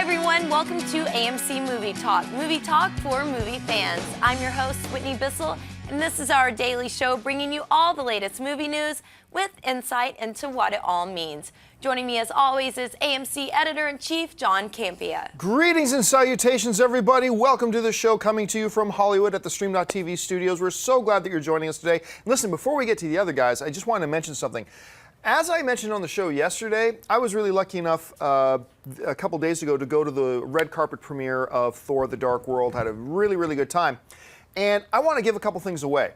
Hi everyone, welcome to AMC Movie Talk for movie fans. I'm your host, Whitney Bissell, and this is our daily show bringing you all the latest movie news with insight into what it all means. Joining me as always is AMC Editor-in-Chief, John Campea. Greetings and salutations, everybody. Welcome to the show coming to you from Hollywood at the Stream.TV studios. We're so glad that you're joining us today. Listen, before we get to the other guys, I just wanted to mention something. As I mentioned on the show yesterday, I was really lucky enough a couple days ago to go to the red carpet premiere of Thor: The Dark World. Had a really, really good time. And I want to give a couple things away.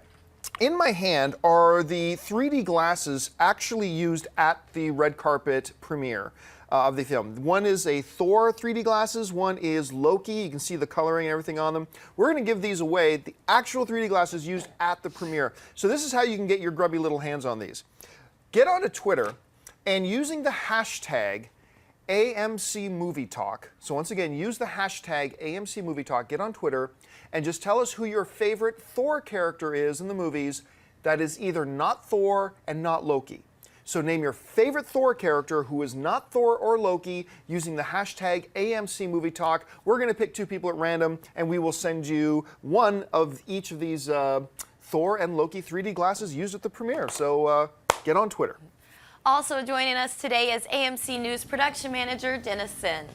In my hand are the 3D glasses actually used at the red carpet premiere of the film. One is a Thor 3D glasses, one is Loki. You can see the coloring and everything on them. We're going to give these away, the actual 3D glasses used at the premiere. So this is how you can get your grubby little hands on these. Get onto Twitter and using the hashtag AMC Movie Talk. So once again, use the hashtag AMC Movie Talk. Get on Twitter and just tell us who your favorite Thor character is in the movies that is either not Thor and not Loki. So name your favorite Thor character who is not Thor or Loki using the hashtag AMC Movie Talk. We're going to pick two people at random and we will send you one of each of these Thor and Loki 3D glasses used at the premiere. So get on Twitter. Also joining us today is AMC News Production Manager, Dennis Sin.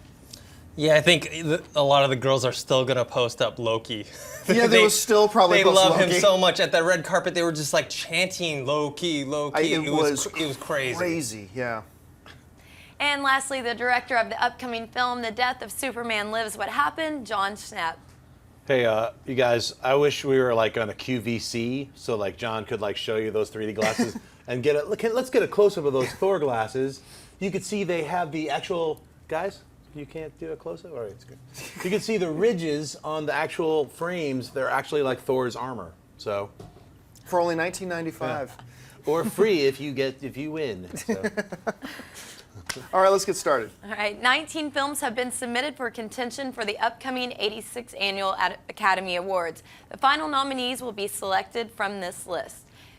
Yeah, I think a lot of the girls are still going to post up Loki. Yeah, they will still probably post They love Loki. him so much. At the red carpet, they were just like chanting Loki, Loki. It was crazy. Crazy, yeah. And lastly, the director of the upcoming film, The Death of Superman Lives What Happened, John Schnepp. Hey, you guys, I wish we were like on a QVC, so like John could like show you those 3D glasses and get a, let's get a close-up of those Thor glasses. You could see they have the actual, guys, you can't do a close-up? All right, it's good. You can see the ridges on the actual frames. They're actually like Thor's armor, so. For only $19.95. Yeah. Or free if you win. So. All right, let's get started. All right, 19 films have been submitted for contention for the upcoming 86th Annual Academy Awards. The final nominees will be selected from this list: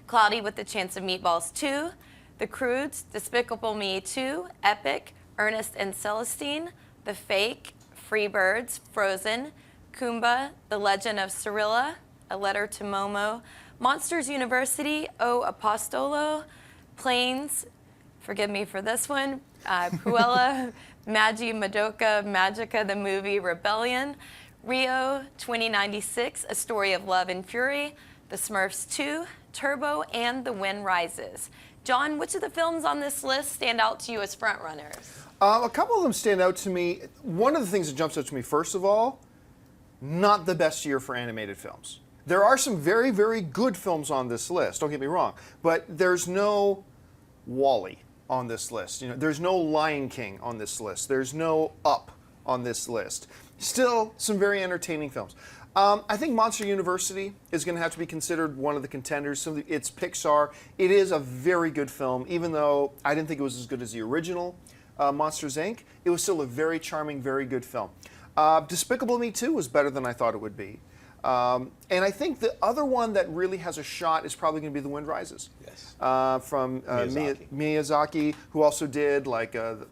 Cloudy with a Chance of Meatballs 2, The Croods, Despicable Me 2, Epic, Ernest and Celestine, The Fake, Freebirds, Frozen, Kumba, The Legend of Cirilla, A Letter to Momo, Monsters University, O Apostolo, Planes, forgive me for this one, Cruella, Magi Madoka Magica the Movie, Rebellion, Rio 2096, A Story of Love and Fury, The Smurfs 2, Turbo, and The Wind Rises. John, which of the films on this list stand out to you as frontrunners? A couple of them stand out to me. One of the things that jumps out to me, first of all, not the best year for animated films. There are some very, very good films on this list, don't get me wrong, but there's no WALL-E on this list. You know, there's no Lion King on this list. There's no Up on this list. Still, some very entertaining films. I think Monster University is going to have to be considered one of the contenders. It's Pixar. It is a very good film, even though I didn't think it was as good as the original Monsters, Inc. It was still a very charming, very good film. Despicable Me 2 was better than I thought it would be. And I think the other one that really has a shot is probably going to be The Wind Rises. Yes. From Miyazaki, who also did like the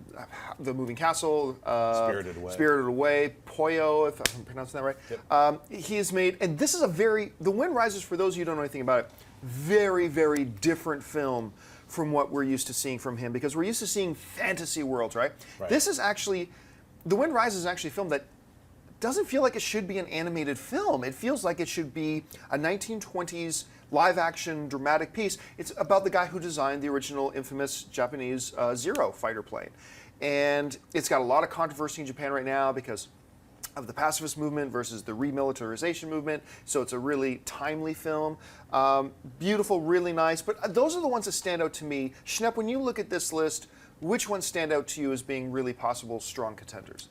Moving Castle, Spirited Away, Poyo, if I'm pronouncing that right. Yep. He has made, and this is The Wind Rises, for those of you who don't know anything about it, very, very different film from what we're used to seeing from him, because we're used to seeing fantasy worlds, right? This is actually, The Wind Rises is actually a film that doesn't feel like it should be an animated film. It feels like it should be a 1920s live-action dramatic piece. It's about the guy who designed the original infamous Japanese Zero fighter plane. And it's got a lot of controversy in Japan right now because of the pacifist movement versus the remilitarization movement. So it's a really timely film. Beautiful, really nice. But those are the ones that stand out to me. Schnepp, when you look at this list, which ones stand out to you as being really possible strong contenders?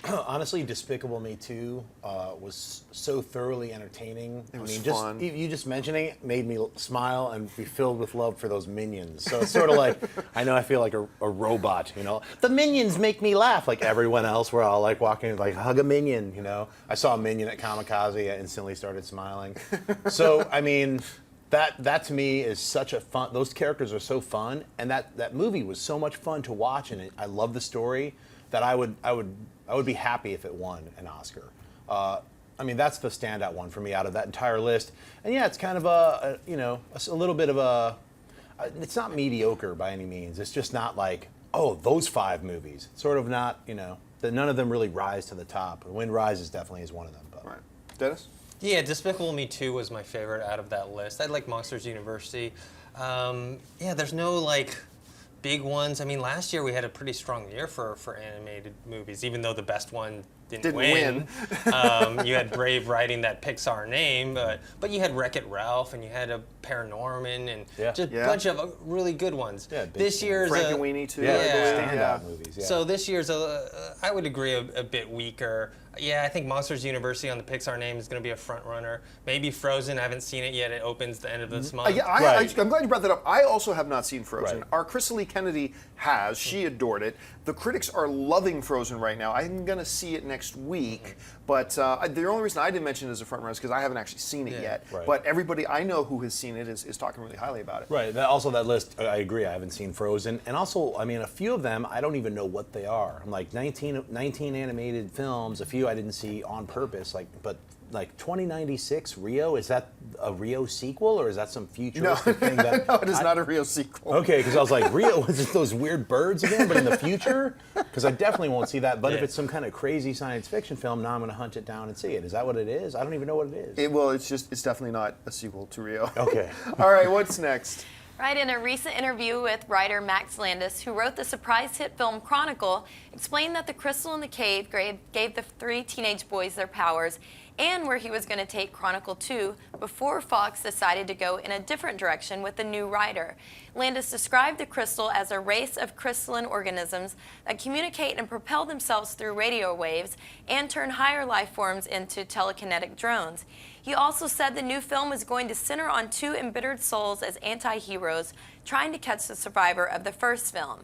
Honestly, Despicable Me 2 was so thoroughly entertaining. It was fun. You just mentioning it made me smile and be filled with love for those minions. So it's sort of like, I know I feel like a robot, you know. The minions make me laugh, like everyone else. We're all like walking, like hug a minion, you know. I saw a minion at Kamikaze, I instantly started smiling. So, I mean, that to me is such a fun, those characters are so fun, and that movie was so much fun to watch, and I love the story that I would I would be happy if it won an Oscar. I mean, that's the standout one for me out of that entire list. And yeah, it's kind of a little bit of a, it's not mediocre by any means. It's just not like, oh, those 5 movies. Sort of not, that none of them really rise to the top. Wind Rises definitely is one of them. But. Right. Dennis? Yeah, Despicable Me 2 was my favorite out of that list. I like Monsters University. Yeah, there's no like big ones. I mean, last year we had a pretty strong year for animated movies, even though the best one didn't win. You had Brave writing that Pixar name, but you had Wreck-It Ralph, and you had a Paranorman, and just a bunch of really good ones. Yeah, this year's Frankenweenie too. Standout movies. Yeah. So this year's, I would agree, a bit weaker. Yeah, I think Monsters University on the Pixar name is going to be a front runner. Maybe Frozen. I haven't seen it yet. It opens the end of this month. I'm glad you brought that up. I also have not seen Frozen. Right. Our Crystal Lee Kennedy has. She adored it. The critics are loving Frozen right now. I'm going to see it next week. But the only reason I didn't mention it as a front runner is because I haven't actually seen it yet. Right. But everybody I know who has seen it is talking really highly about it. Right. Also, that list, I agree. I haven't seen Frozen. And also, I mean, a few of them, I don't even know what they are. I'm like 19 animated films. A few I didn't see on purpose. But 2096 Rio, is that a Rio sequel or is that some futuristic thing? No, it is not a Rio sequel. Okay, because I was like, Rio, is it those weird birds again, but in the future? Because I definitely won't see that. But if it's some kind of crazy science fiction film, now I'm going to hunt it down and see it. Is that what it is? I don't even know what it is. It's definitely not a sequel to Rio. Okay. All right, what's next? Right, in a recent interview with writer Max Landis, who wrote the surprise hit film Chronicle, explained that the crystal in the cave gave the 3 teenage boys their powers and where he was going to take Chronicle 2 before Fox decided to go in a different direction with the new writer. Landis described the crystal as a race of crystalline organisms that communicate and propel themselves through radio waves and turn higher life forms into telekinetic drones. He also said the new film is going to center on 2 embittered souls as anti-heroes trying to catch the survivor of the first film.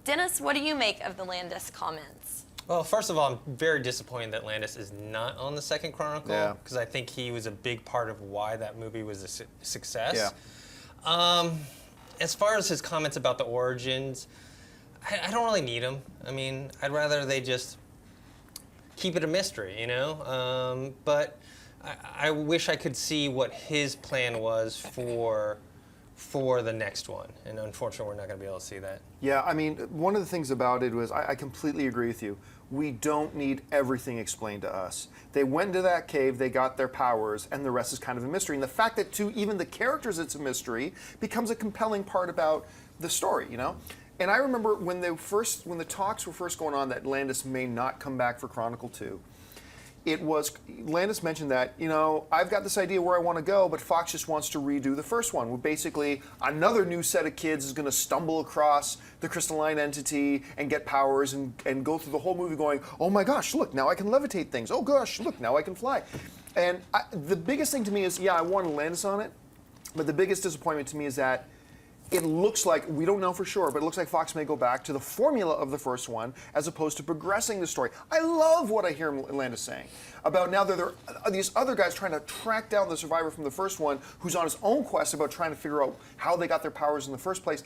Dennis, what do you make of the Landis comments? Well, first of all, I'm very disappointed that Landis is not on the second Chronicle because I think he was a big part of why that movie was a success. Yeah. As far as his comments about the origins, I don't really need them. I mean, I'd rather they just keep it a mystery, But I wish I could see what his plan was for the next one, and unfortunately we're not going to be able to see that. Yeah, I mean, one of the things about it was I completely agree with you. We don't need everything explained to us. They went into that cave, they got their powers, and the rest is kind of a mystery. And the fact that to even the characters it's a mystery becomes a compelling part about the story, And I remember when the talks were first going on that Landis may not come back for Chronicle 2. Landis mentioned that, I've got this idea where I want to go, but Fox just wants to redo the first one. Where basically another new set of kids is going to stumble across the crystalline entity and get powers and go through the whole movie going, oh my gosh, look, now I can levitate things. Oh gosh, look, now I can fly. And the biggest thing to me is, I wanted Landis on it, but the biggest disappointment to me is that it looks like, we don't know for sure, but it looks like Fox may go back to the formula of the first one as opposed to progressing the story. I love what I hear Landis saying about now that there are these other guys trying to track down the survivor from the first one who's on his own quest about trying to figure out how they got their powers in the first place.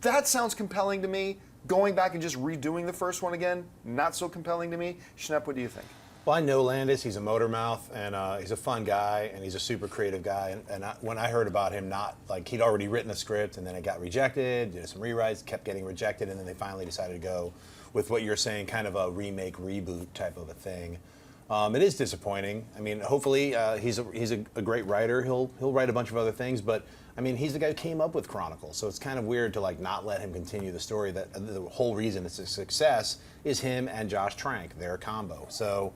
That sounds compelling to me. Going back and just redoing the first one again, not so compelling to me. Schnepp, what do you think? Well, I know Landis. He's a motor mouth, and he's a fun guy, and he's a super creative guy. And when I heard about him, he'd already written a script, and then it got rejected, did some rewrites, kept getting rejected, and then they finally decided to go with what you're saying, kind of a remake, reboot type of a thing. It is disappointing. I mean, hopefully he's a great writer. He'll write a bunch of other things, but I mean, he's the guy who came up with Chronicle, so it's kind of weird to not let him continue the story. That the whole reason it's a success is him and Josh Trank, their combo. So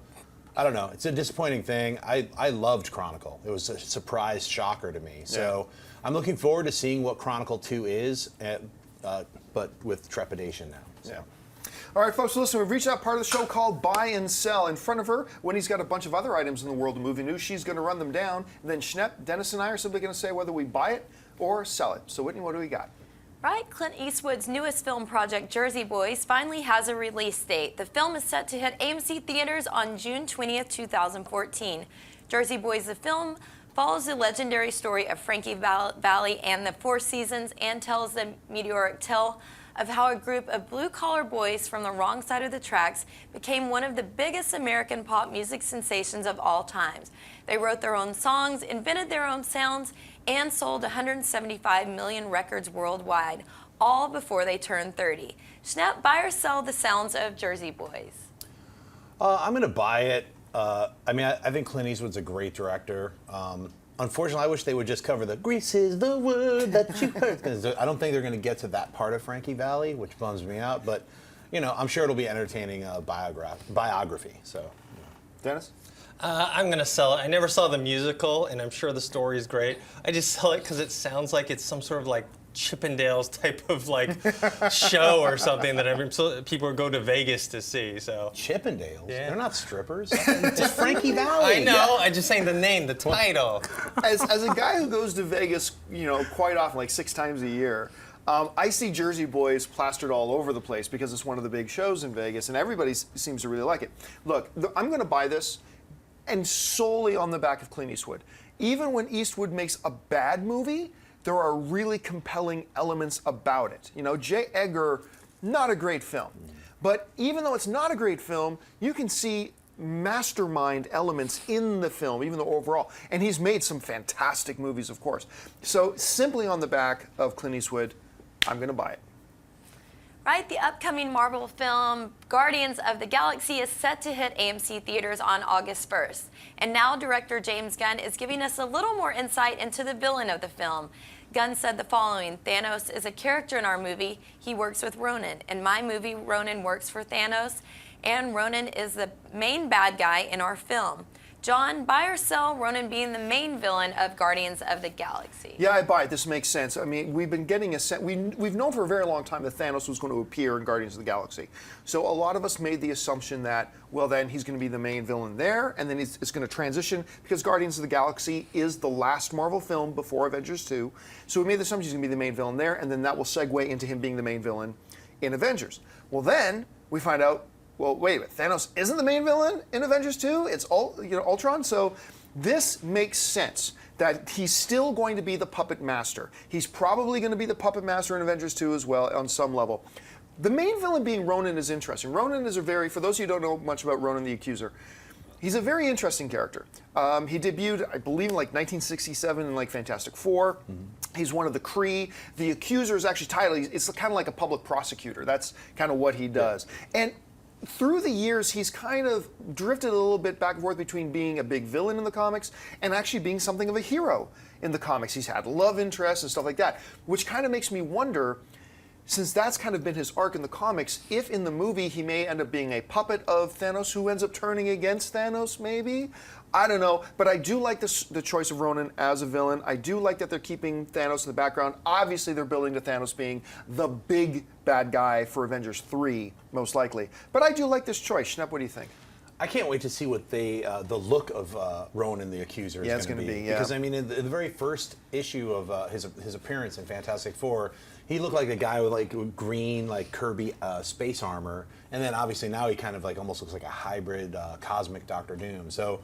I don't know. It's a disappointing thing. I loved Chronicle. It was a surprise shocker to me. So I'm looking forward to seeing what Chronicle 2 is, but with trepidation now. So. Yeah. All right, folks, listen, we've reached that part of the show called Buy and Sell. In front of her, Winnie's got a bunch of other items in the world of movie news. She's going to run them down. And then Schnepp, Dennis, and I are simply going to say whether we buy it or sell it. So, Whitney, what do we got? Right, Clint Eastwood's newest film project, Jersey Boys, finally has a release date. The film is set to hit AMC theaters on June 20th, 2014. Jersey Boys, the film, follows the legendary story of Frankie Valli and the Four Seasons and tells the meteoric tale of how a group of blue-collar boys from the wrong side of the tracks became one of the biggest American pop music sensations of all times. They wrote their own songs, invented their own sounds, and sold 175 million records worldwide, all before they turned 30. Schnepp, buy or sell the sounds of Jersey Boys? I'm going to buy it. I mean, I think Clint Eastwood's a great director. Unfortunately, I wish they would just cover the "Grease is the word that you heard," because I don't think they're going to get to that part of Frankie Valli, which bums me out. But, you know, I'm sure it'll be entertaining biography. So, Dennis? I'm going to sell it. I never saw the musical, and I'm sure the story is great. I just sell it because it sounds like it's some sort of like Chippendales type of like show or something that so people go to Vegas to see. So Chippendales? Yeah. They're not strippers. It's Frankie Valli. I know. I'm just saying the name, the title. As a guy who goes to Vegas, you know, quite often, like 6 times a year, I see Jersey Boys plastered all over the place because it's one of the big shows in Vegas, and everybody seems to really like it. Look, I'm going to buy this, and solely on the back of Clint Eastwood. Even when Eastwood makes a bad movie, there are really compelling elements about it. You know, J. Edgar, not a great film. But even though it's not a great film, you can see mastermind elements in the film, even though overall. And he's made some fantastic movies, of course. So simply on the back of Clint Eastwood, I'm going to buy it. Right, the upcoming Marvel film Guardians of the Galaxy is set to hit AMC theaters on August 1st. And now director James Gunn is giving us a little more insight into the villain of the film. Gunn said the following: Thanos is a character in our movie. He works with Ronan. In my movie, Ronan works for Thanos, and Ronan is the main bad guy in our film. John, buy or sell Ronan being the main villain of Guardians of the Galaxy? Yeah, I buy it. This makes sense. I mean, we've been getting a sense. We've known for a very long time that Thanos was going to appear in Guardians of the Galaxy. So a lot of us made the assumption that, well, then he's going to be the main villain there, and then it's going to transition because Guardians of the Galaxy is the last Marvel film before Avengers 2. So we made the assumption he's going to be the main villain there, and then that will segue into him being the main villain in Avengers. Well, then we find out, well, wait a minute, Thanos isn't the main villain in Avengers 2? It's Ultron? So this makes sense that he's still going to be the puppet master. He's probably going to be the puppet master in Avengers 2 as well on some level. The main villain being Ronan is interesting. Ronan is for those of you who don't know much about Ronan the Accuser, he's a very interesting character. He debuted, I believe, in like 1967 in like Fantastic Four. He's one of the Kree. The Accuser is actually titled, it's kind of like a public prosecutor. That's kind of what he does. And through the years, he's kind of drifted a little bit back and forth between being a big villain in the comics and actually being something of a hero in the comics. He's had love interests and stuff like that, which kind of makes me wonder, since that's kind of been his arc in the comics, if in the movie he may end up being a puppet of Thanos who ends up turning against Thanos, maybe? I don't know, but I do like the choice of Ronan as a villain. I do like that they're keeping Thanos in the background. Obviously, they're building to Thanos being the big bad guy for Avengers 3, most likely. But I do like this choice. Schnepp, what do you think? I can't wait to see what the look of Ronan the Accuser is going to be. Because, I mean, in the very first issue of his appearance in Fantastic Four, he looked like a guy with like green, like Kirby space armor. And then obviously now he kind of like almost looks like a hybrid cosmic Doctor Doom. So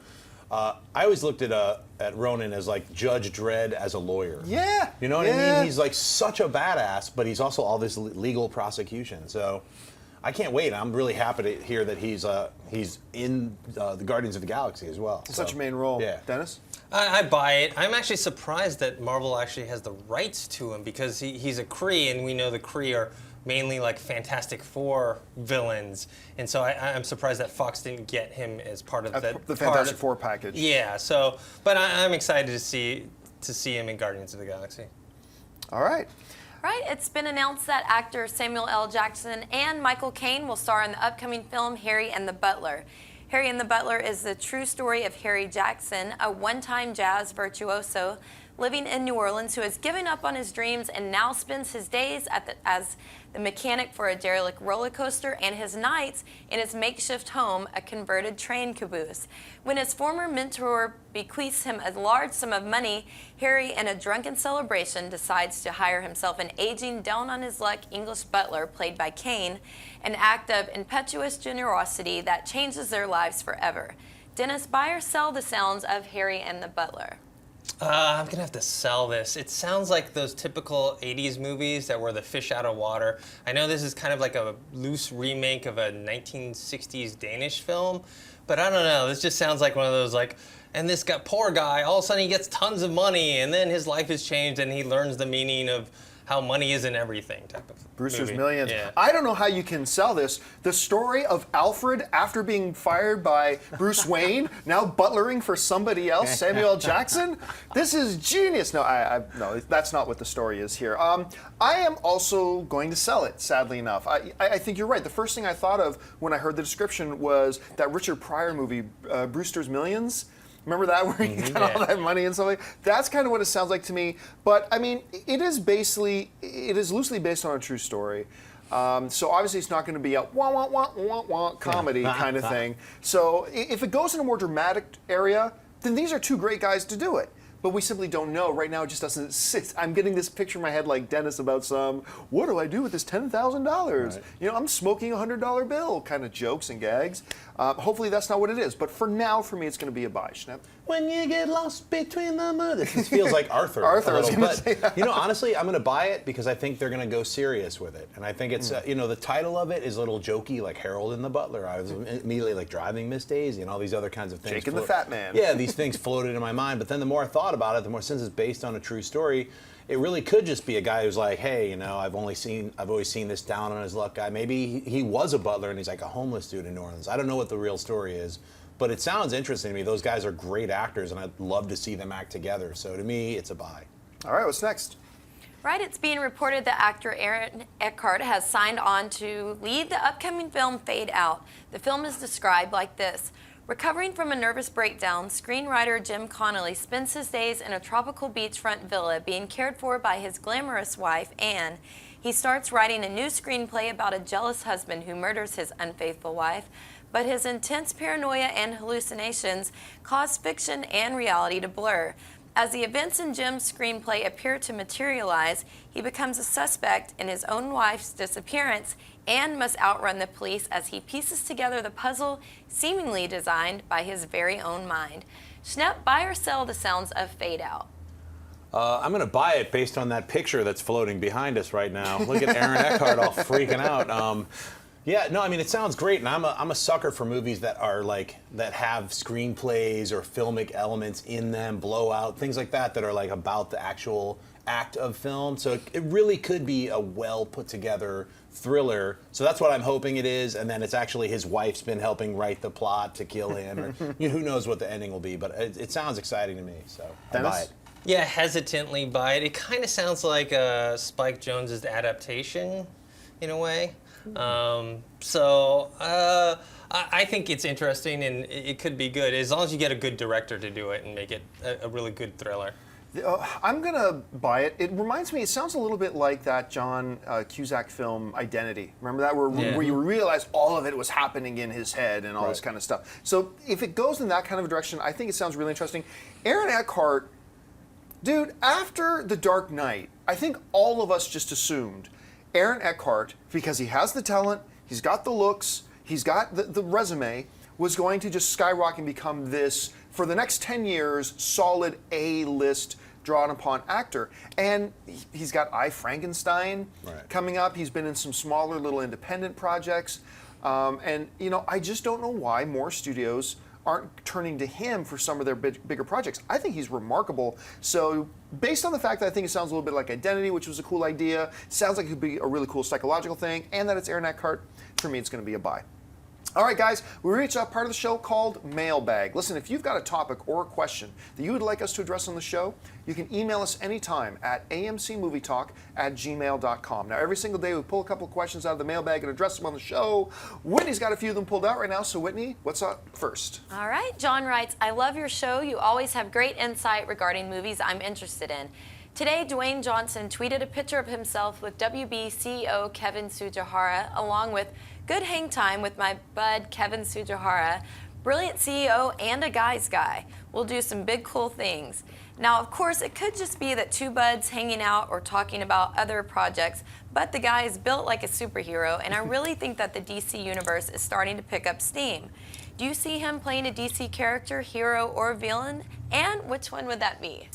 I always looked at Ronan as like Judge Dredd as a lawyer. Yeah. You know what I mean? He's like such a badass, but he's also all this legal prosecution. So I can't wait. I'm really happy to hear that he's in the Guardians of the Galaxy as well. Such a main role. Yeah. Dennis? I buy it. I'm actually surprised that Marvel actually has the rights to him because he's a Kree, and we know the Kree are mainly like Fantastic Four villains, and so I'm surprised that Fox didn't get him as part of the Fantastic Four package. Yeah. So, but I'm excited to see him in Guardians of the Galaxy. All right. Right, it's been announced that actor Samuel L. Jackson and Michael Caine will star in the upcoming film Harry and the Butler. Harry and the Butler is the true story of Harry Jackson, a one-time jazz virtuoso living in New Orleans who has given up on his dreams and now spends his days as the mechanic for a derelict roller coaster and his nights in his makeshift home, a converted train caboose. When his former mentor bequeaths him a large sum of money, Harry, in a drunken celebration, decides to hire himself an aging, down-on-his-luck English butler played by Caine, an act of impetuous generosity that changes their lives forever. Dennis, buy or sell the sounds of Harry and the Butler? I'm gonna have to sell this. It sounds like those typical 80s movies that were the fish out of water. I know this is kind of like a loose remake of a 1960s Danish film, but I don't know. This just sounds like one of those and this poor guy, all of a sudden he gets tons of money, and then his life has changed, and he learns the meaning of how money isn't everything type of Brewster's movie. Millions. Yeah. I don't know how you can sell this. The story of Alfred after being fired by Bruce Wayne, now butlering for somebody else, Samuel L. Jackson. This is genius. No, no, that's not what the story is here. I am also going to sell it, sadly enough. I think you're right. The first thing I thought of when I heard the description was that Richard Pryor movie, Brewster's Millions. Remember that, where he got all that money and stuff like that? That's kind of what it sounds like to me. But, I mean, it is loosely based on a true story. So obviously it's not going to be a wah, wah, wah, wah, wah comedy kind of thing. So if it goes in a more dramatic area, then these are two great guys to do it. But we simply don't know. Right now it just doesn't sit. I'm getting this picture in my head like Dennis about what do I do with this $10,000? Right. You know, I'm smoking a $100 bill kind of jokes and gags. Hopefully that's not what it is. But for now, for me, it's going to be a buy. Schnepp? When you get lost between the mud. This feels like Arthur. Arthur, I was going to say that. You know, honestly, I'm going to buy it because I think they're going to go serious with it. And I think it's, you know, the title of it is a little jokey, like Harold and the Butler. I was immediately like Driving Miss Daisy and all these other kinds of things. Jake and the Fat Man. Yeah, these things floated in my mind. But then the more I thought about it, the more, since it's based on a true story, it really could just be a guy who's like, hey, you know, I've always seen this down on his luck guy. Maybe he was a butler and he's like a homeless dude in New Orleans. I don't know what the real story is, but it sounds interesting to me. Those guys are great actors, and I'd love to see them act together. So to me, it's a buy. All right, what's next? Right, it's being reported that actor Aaron Eckhart has signed on to lead the upcoming film Fade Out. The film is described like this. Recovering from a nervous breakdown, screenwriter Jim Connolly spends his days in a tropical beachfront villa being cared for by his glamorous wife, Anne. He starts writing a new screenplay about a jealous husband who murders his unfaithful wife, but his intense paranoia and hallucinations cause fiction and reality to blur. As the events in Jim's screenplay appear to materialize, he becomes a suspect in his own wife's disappearance and must outrun the police as he pieces together the puzzle seemingly designed by his very own mind. Schnepp, buy or sell the sounds of Fade Out? I'm going to buy it based on that picture that's floating behind us right now. Look at Aaron Eckhart all freaking out. Yeah, no, I mean, it sounds great, and I'm a sucker for movies that are that have screenplays or filmic elements in them, blowout, things like that are like about the actual act of film. So it really could be a well put together thriller. So that's what I'm hoping it is, and then it's actually his wife's been helping write the plot to kill him, or who knows what the ending will be. But it sounds exciting to me, so I'll buy it. Yeah, hesitantly buy it. It kind of sounds like Spike Jonze's adaptation, in a way. I think it's interesting and it could be good as long as you get a good director to do it and make it a really good thriller. I'm going to buy it. It reminds me, it sounds a little bit like that John Cusack film Identity. Remember that? Where you realize all of it was happening in his head and all this kind of stuff. So if it goes in that kind of a direction, I think it sounds really interesting. Aaron Eckhart, dude, after The Dark Knight, I think all of us just assumed Aaron Eckhart, because he has the talent, he's got the looks, he's got the resume, was going to just skyrocket and become this, for the next 10 years, solid A-list drawn upon actor. And he's got I, Frankenstein coming up. He's been in some smaller little independent projects. And, you know, I just don't know why more studios aren't turning to him for some of their bigger projects. I think he's remarkable. So based on the fact that I think it sounds a little bit like Identity, which was a cool idea, sounds like it could be a really cool psychological thing, and that it's Aaron Eckhart, for me it's going to be a buy. All right, guys, we reached a part of the show called Mailbag. Listen, if you've got a topic or a question that you would like us to address on the show, you can email us anytime at amcmovietalk@gmail.com. Now, every single day we pull a couple of questions out of the mailbag and address them on the show. Whitney's got a few of them pulled out right now, so Whitney, what's up first? All right, John writes, I love your show. You always have great insight regarding movies I'm interested in. Today, Dwayne Johnson tweeted a picture of himself with WB CEO Kevin Tsujihara, along with good hang time with my bud Kevin Tsujihara, brilliant CEO and a guy's guy. We'll do some big cool things. Now, of course, it could just be that two buds hanging out or talking about other projects, but the guy is built like a superhero, and I really think that the DC universe is starting to pick up steam. Do you see him playing a DC character, hero, or villain? And which one would that be?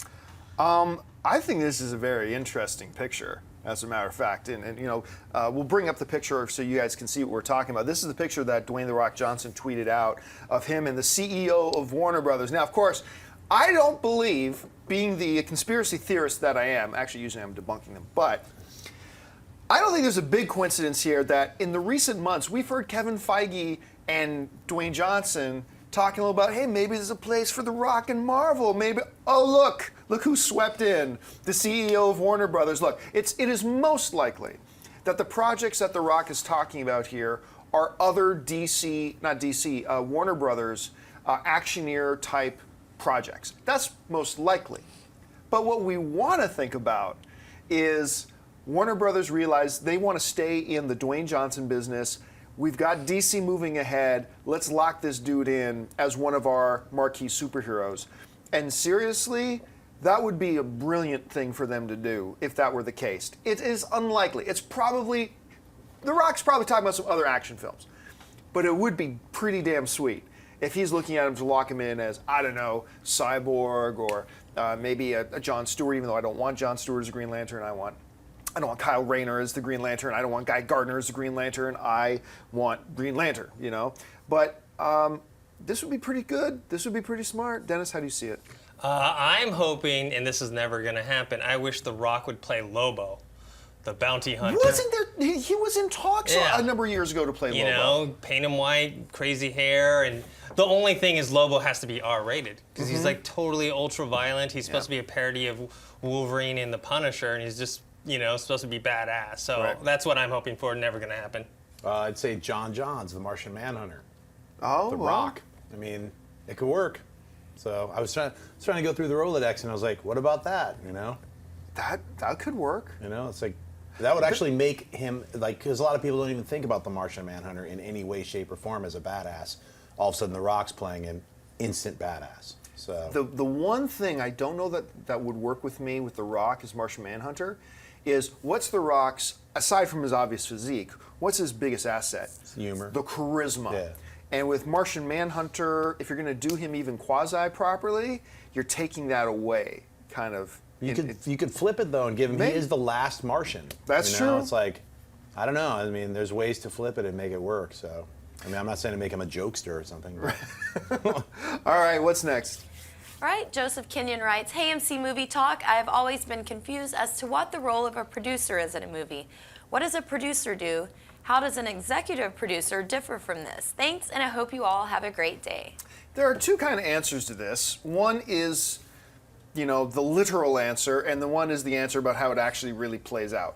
I think this is a very interesting picture, as a matter of fact. And we'll bring up the picture so you guys can see what we're talking about. This is the picture that Dwayne "The Rock" Johnson tweeted out of him and the CEO of Warner Brothers. Now, of course, I don't believe, being the conspiracy theorist that I am, actually usually I'm debunking them, but I don't think there's a big coincidence here that in the recent months, we've heard Kevin Feige and Dwayne Johnson talking a little about, hey, maybe there's a place for The Rock and Marvel. Maybe, oh, look who swept in, the CEO of Warner Brothers. Look, it is most likely that the projects that The Rock is talking about here are other Warner Brothers actioneer type projects. That's most likely. But what we want to think about is Warner Brothers realized they want to stay in the Dwayne Johnson business. We've got DC moving ahead. Let's lock this dude in as one of our marquee superheroes. And seriously, that would be a brilliant thing for them to do if that were the case. It is unlikely. It's probably, The Rock's probably talking about some other action films. But it would be pretty damn sweet if he's looking at him to lock him in as, I don't know, Cyborg or maybe a John Stewart, even though I don't want John Stewart as a Green Lantern. I don't want Kyle Rayner as the Green Lantern. I don't want Guy Gardner as the Green Lantern. I want Green Lantern, But this would be pretty good. This would be pretty smart. Dennis, how do you see it? I'm hoping, and this is never going to happen, I wish The Rock would play Lobo, the bounty hunter. Wasn't there? He was in talks a number of years ago to play Lobo. Paint him white, crazy hair, and the only thing is Lobo has to be R-rated because he's like totally ultra-violent. He's supposed to be a parody of Wolverine and the Punisher, and he's just supposed to be badass. So that's what I'm hoping for. Never going to happen. I'd say John Johns, the Martian Manhunter. Oh, The Rock. I mean, it could work. So I was trying to go through the Rolodex, and I was like, what about that? That could work. It's like that would actually make him because a lot of people don't even think about the Martian Manhunter in any way, shape, or form as a badass. All of a sudden, The Rock's playing an instant badass. So the one thing I don't know that would work with me with The Rock as Martian Manhunter is what's The Rock's, aside from his obvious physique, what's his biggest asset? Humor. The charisma. Yeah. And with Martian Manhunter, if you're going to do him even quasi properly, you're taking that away, kind of. You could flip it though and give him. He is the last Martian. That's true. It's like, I don't know. I mean, there's ways to flip it and make it work. So, I mean, I'm not saying to make him a jokester or something. All right, what's next? All right, Joseph Kenyon writes, hey, AMC Movie Talk, I have always been confused as to what the role of a producer is in a movie. What does a producer do? How does an executive producer differ from this? Thanks, and I hope you all have a great day. There are two kind of answers to this. One is, the literal answer, and the one is the answer about how it actually really plays out.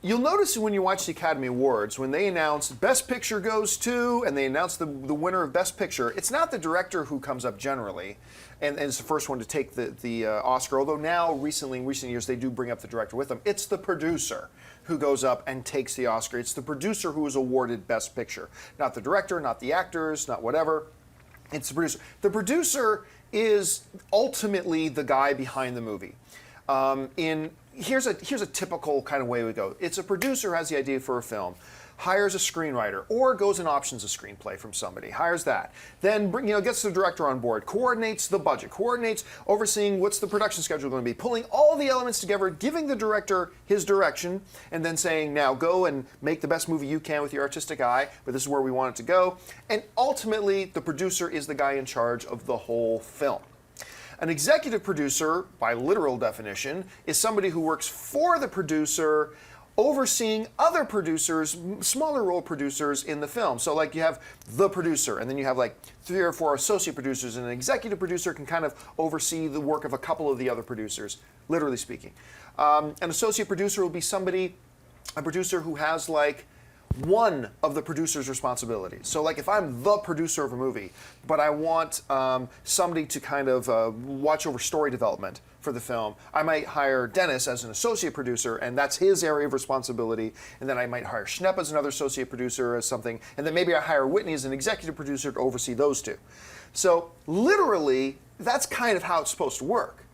You'll notice when you watch the Academy Awards, when they announce Best Picture goes to, and they announce the winner of Best Picture, it's not the director who comes up generally, and is the first one to take the Oscar, although now, in recent years, they do bring up the director with them. It's the producer who goes up and takes the Oscar. It's the producer who is awarded Best Picture. Not the director, not the actors, not whatever. It's the producer. The producer is ultimately the guy behind the movie. Here's a typical kind of way we go. It's a producer who has the idea for a film, hires a screenwriter, or goes and options a screenplay from somebody, hires that, then gets the director on board, coordinates the budget, coordinates overseeing what's the production schedule going to be, pulling all the elements together, giving the director his direction, and then saying, now go and make the best movie you can with your artistic eye, but this is where we want it to go. And ultimately, the producer is the guy in charge of the whole film. An executive producer, by literal definition, is somebody who works for the producer, overseeing other producers, smaller role producers in the film. So like you have the producer, and then you have like 3 or 4 associate producers, and an executive producer can kind of oversee the work of a couple of the other producers, literally speaking. An associate producer will be a producer who has like one of the producer's responsibilities. So like if I'm the producer of a movie, but I want somebody to kind of watch over story development for the film, I might hire Dennis as an associate producer, and that's his area of responsibility, and then I might hire Schnepp as another associate producer as something, and then maybe I hire Whitney as an executive producer to oversee those two. So literally, that's kind of how it's supposed to work.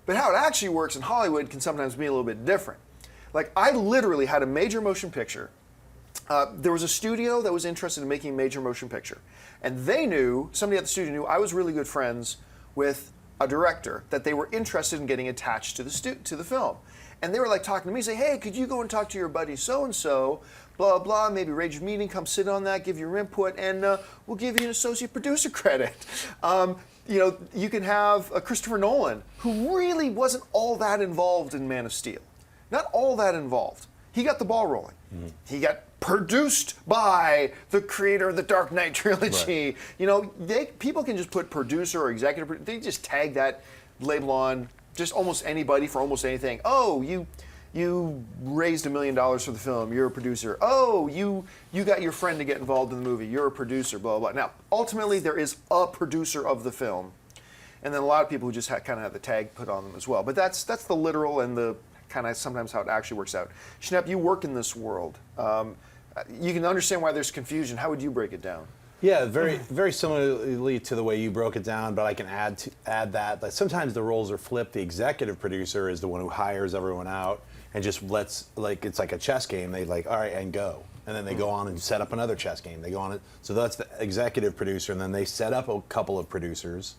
But how it actually works in Hollywood can sometimes be a little bit different. Like I literally had a major motion picture there was a studio that was interested in making a major motion picture. And they knew, somebody at the studio knew I was really good friends with a director, that they were interested in getting attached to the film. And they were like talking to me, say, hey, could you go and talk to your buddy so-and-so, blah, blah, maybe arrange a meeting, come sit on that, give your input, and we'll give you an associate producer credit. You know, you can have Christopher Nolan, who really wasn't all that involved in Man of Steel. Not all that involved. He got the ball rolling. Mm-hmm. He got produced by the creator of the Dark Knight trilogy. Right. You know, people can just put producer or executive, they just tag that label on just almost anybody for almost anything. Oh, you raised $1 million for the film, you're a producer. Oh, you got your friend to get involved in the movie, you're a producer, blah, blah, blah. Now, ultimately, there is a producer of the film. And then a lot of people who just kind of have the tag put on them as well. But that's the literal and the kind of sometimes how it actually works out. Schnepp, you work in this world. You can understand why there's confusion. How would you break it down? Yeah, very similarly to the way you broke it down, but I can add that sometimes the roles are flipped. The executive producer is the one who hires everyone out and just lets, like, it's like a chess game. They like, all right, and go. And then they go on and set up another chess game. They go on, so that's the executive producer, and then they set up a couple of producers,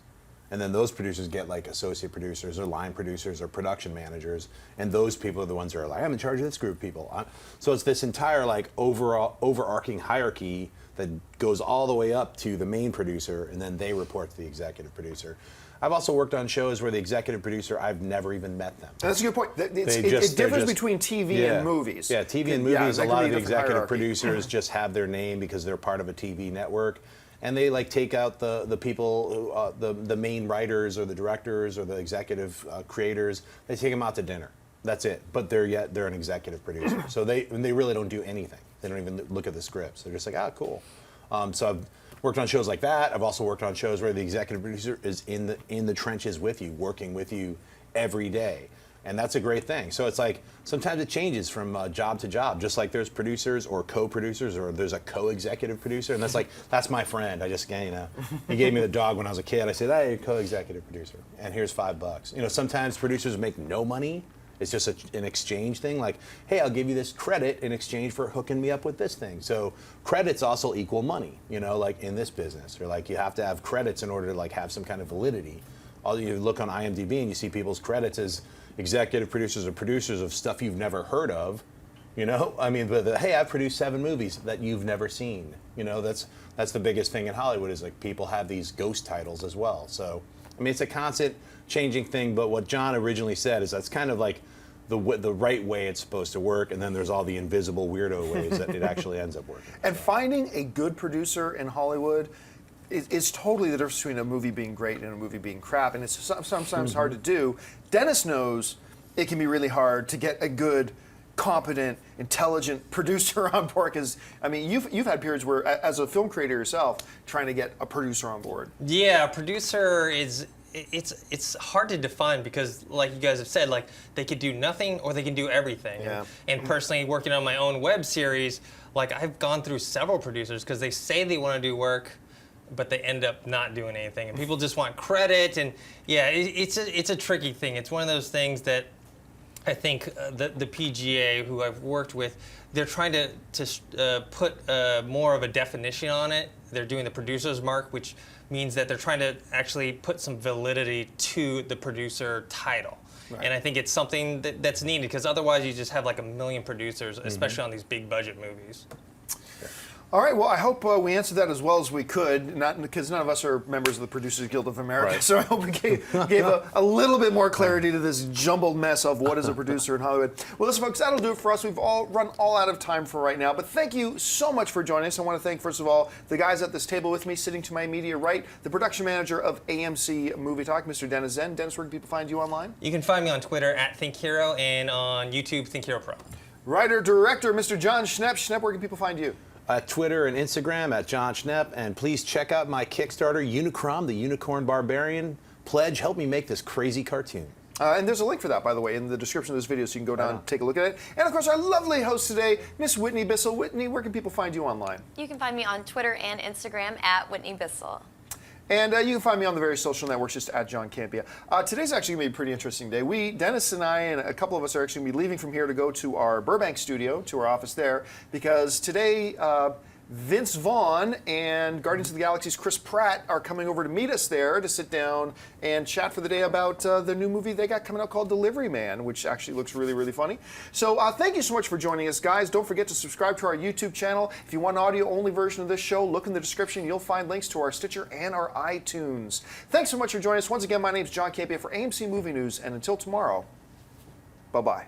and then those producers get like associate producers or line producers or production managers, and those people are the ones who are like, I'm in charge of this group of people. So it's this entire like overarching hierarchy that goes all the way up to the main producer, and then they report to the executive producer. I've also worked on shows where the executive producer, I've never even met them. That's a good point. It differs between TV and movies. Yeah, TV and movies, a lot of the executive producers just have their name because they're part of a TV network. And they like take out the people, the main writers or the directors or the executive creators. They take them out to dinner. That's it. But they're an executive producer, so they really don't do anything. They don't even look at the scripts. They're just like, cool. So I've worked on shows like that. I've also worked on shows where the executive producer is in the trenches with you, working with you every day. And that's a great thing. So it's like sometimes it changes from job to job, just like there's producers or co-producers or there's a co-executive producer. And that's my friend. I just, he gave me the dog when I was a kid. I said, hey, co-executive producer, and here's $5. Sometimes producers make no money. It's just an exchange thing. Like, hey, I'll give you this credit in exchange for hooking me up with this thing. So credits also equal money, like in this business. Or like you have to have credits in order to like have some kind of validity. You look on IMDb and you see people's credits as executive producers or producers of stuff you've never heard of, I mean, but hey, I've produced 7 movies that you've never seen. That's the biggest thing in Hollywood is like people have these ghost titles as well. So I mean, it's a constant changing thing. But what John originally said is that's kind of like the right way it's supposed to work, and then there's all the invisible weirdo ways that it actually ends up working. And finding a good producer in Hollywood is totally the difference between a movie being great and a movie being crap, and it's sometimes hard to do. Dennis knows it can be really hard to get a good, competent, intelligent producer on board, because, I mean, you've had periods where, as a film creator yourself, trying to get a producer on board. Yeah, producer is... It's hard to define because, like you guys have said, like they could do nothing or they can do everything. Yeah. And personally, working on my own web series, like I've gone through several producers because they say they want to do work, but they end up not doing anything, and people just want credit. And yeah, it's a tricky thing. It's one of those things that I think the PGA, who I've worked with, they're trying to put more of a definition on it. They're doing the producer's mark, which means that they're trying to actually put some validity to the producer title. Right. And I think it's something that's needed, because otherwise you just have like a million producers, especially on these big budget movies. All right, well, I hope we answered that as well as we could, not because none of us are members of the Producers Guild of America, right. So I hope we gave a little bit more clarity to this jumbled mess of what is a producer in Hollywood. Well, listen, folks, that'll do it for us. We've all run out of time for right now, but thank you so much for joining us. I want to thank, first of all, the guys at this table with me, sitting to my immediate right, the production manager of AMC Movie Talk, Mr. Dennis Zen. Dennis, where can people find you online? You can find me on Twitter at ThinkHero and on YouTube, ThinkHeroPro. Writer-director, Mr. John Schnepp. Schnepp, where can people find you? Twitter and Instagram at John Schnepp, and please check out my Kickstarter, Unicron, the Unicorn Barbarian. Pledge, help me make this crazy cartoon. And there's a link for that, by the way, in the description of this video, so you can go down and take a look at it. And of course, our lovely host today, Miss Whitney Bissell. Whitney, where can people find you online? You can find me on Twitter and Instagram at Whitney Bissell. And you can find me on the various social networks, just at John Campea. Today's actually going to be a pretty interesting day. Dennis and I and a couple of us are actually going to be leaving from here to go to our Burbank studio, to our office there, because today Vince Vaughn and Guardians of the Galaxy's Chris Pratt are coming over to meet us there to sit down and chat for the day about the new movie they got coming out called Delivery Man, which actually looks really, really funny. So thank you so much for joining us, guys. Don't forget to subscribe to our YouTube channel. If you want an audio-only version of this show, look in the description. You'll find links to our Stitcher and our iTunes. Thanks so much for joining us. Once again, my name is John Campea for AMC Movie News, and until tomorrow, bye-bye.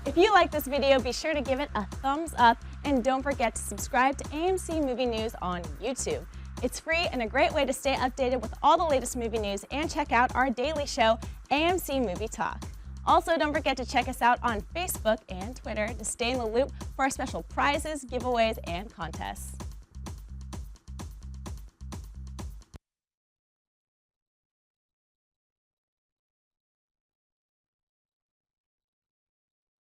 If you like this video, be sure to give it a thumbs up and don't forget to subscribe to AMC Movie News on YouTube. It's free and a great way to stay updated with all the latest movie news and check out our daily show, AMC Movie Talk. Also, don't forget to check us out on Facebook and Twitter to stay in the loop for our special prizes, giveaways, and contests.